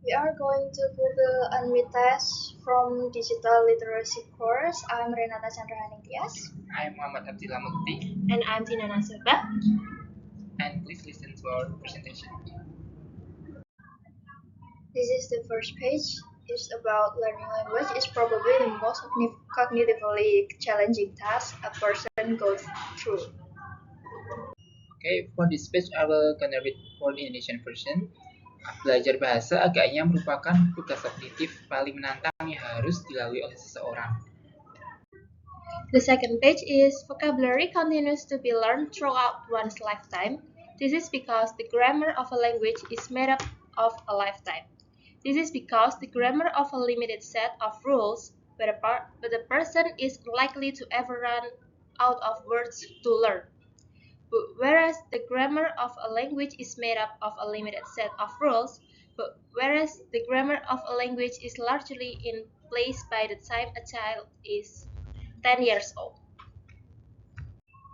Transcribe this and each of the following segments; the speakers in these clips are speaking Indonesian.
We are going to Google Unmute test from Digital Literacy course. I'm Renata Chandrahaning Tias. I'm Muhammad Abdillah Mukti. And I'm Tina Nasaba. And please listen to our presentation. This is the first page. It's about learning language. It's probably the most cognitively challenging task a person goes through. Okay, for this page, I will gonna read for the Indonesian version. Belajar bahasa agaknya merupakan tugas kognitif paling menantang yang harus dilalui oleh seseorang. The second page is vocabulary continues to be learned throughout one's lifetime. This is because the grammar of a language is made up of a lifetime. This is because the grammar of a limited set of rules, but a person is likely to ever run out of words to learn. Whereas the grammar of a language is made up of a limited set of rules, whereas the grammar of a language is largely in place by the time a child is 10 years old.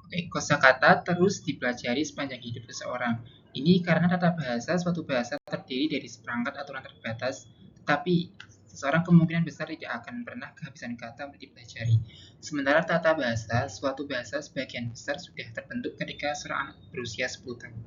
Oke, kosakata terus dipelajari sepanjang hidup seseorang. Ini karena tata bahasa suatu bahasa terdiri dari seperangkat aturan terbatas, tetapi seseorang kemungkinan besar tidak akan pernah kehabisan kata untuk dipelajari. Sementara tata bahasa, suatu bahasa sebagian besar sudah terbentuk ketika seorang anak berusia 10 tahun.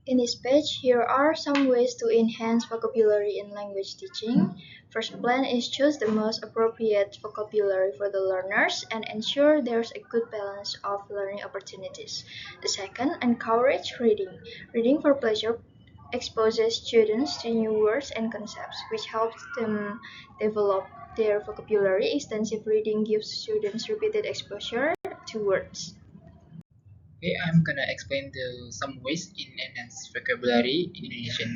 In this page, here are some ways to enhance vocabulary in language teaching. First plan is choose the most appropriate vocabulary for the learners and ensure there's a good balance of learning opportunities. The second, encourage reading. Reading for pleasure exposes students to new words and concepts, which helps them develop their vocabulary. Extensive reading gives students repeated exposure to words. Okay, I'm gonna explain some ways in enhance vocabulary in Indonesian.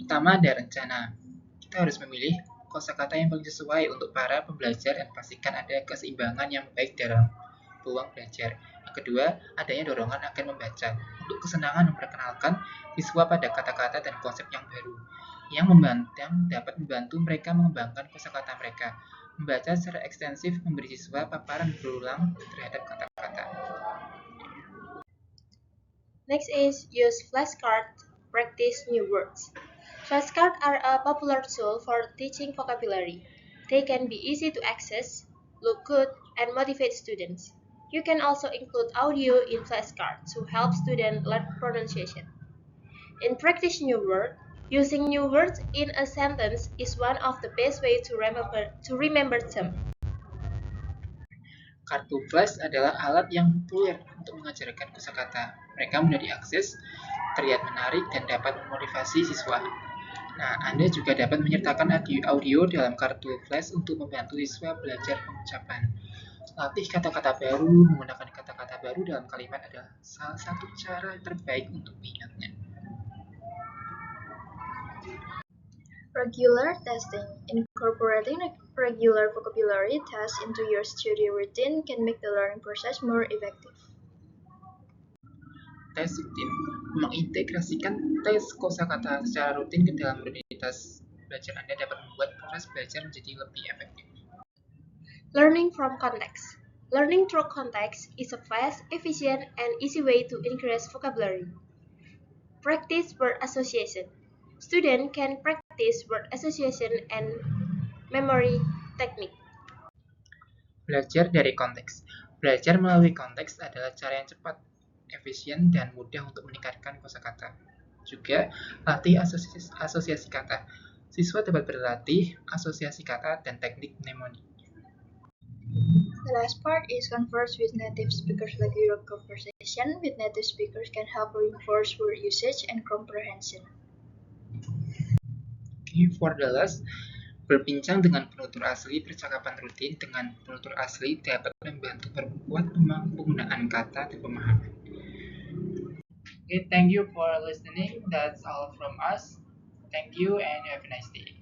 Pertama, ada rencana. Kita harus memilih kosakata yang paling sesuai untuk para pembelajar dan pastikan ada keseimbangan yang baik dalam peluang belajar. Yang kedua, adanya dorongan akan membaca untuk kesenangan memperkenalkan siswa pada kata-kata dan konsep yang baru yang dapat membantu mereka mengembangkan kosakata mereka. Membaca secara ekstensif memberi siswa paparan berulang terhadap kata-kata. Next is use flashcards to practice new words. Flashcards are a popular tool for teaching vocabulary. They can be easy to access, look good, and motivate students. You can also include audio in flashcards to help students learn pronunciation. In practice new words, using new words in a sentence is one of the best ways to remember them. Kartu flash adalah alat yang populer untuk mengajarkan kosakata. Mereka mudah diakses, terlihat menarik, dan dapat memotivasi siswa. Nah, Anda juga dapat menyertakan audio dalam kartu flash untuk membantu siswa belajar pengucapan. Latih kata-kata baru, menggunakan kata-kata baru dalam kalimat adalah salah satu cara terbaik untuk mengingatnya. Regular testing. Incorporating regular vocabulary tests into your study routine can make the learning process more effective. Tes rutin. Mengintegrasikan tes kosakata secara rutin ke dalam rutinitas belajar Anda dapat membuat proses belajar menjadi lebih efektif. Learning from context. Learning through context is a fast, efficient, and easy way to increase vocabulary. Practice word association. Students can practice word association and memory technique. Belajar dari konteks. Belajar melalui konteks adalah cara yang cepat, efisien, dan mudah untuk meningkatkan kosakata. Juga, latih asosiasi kata. Siswa dapat berlatih asosiasi kata dan teknik mnemoni. The last part is converse with native speakers. Regular conversation with native speakers can help reinforce word usage and comprehension. Okay, for the last, berbincang dengan penutur asli. Percakapan rutin dengan penutur asli dapat membantu memperkuat penggunaan kata dan pemahaman. Okay, thank you for listening. That's all from us. Thank you and have a nice day.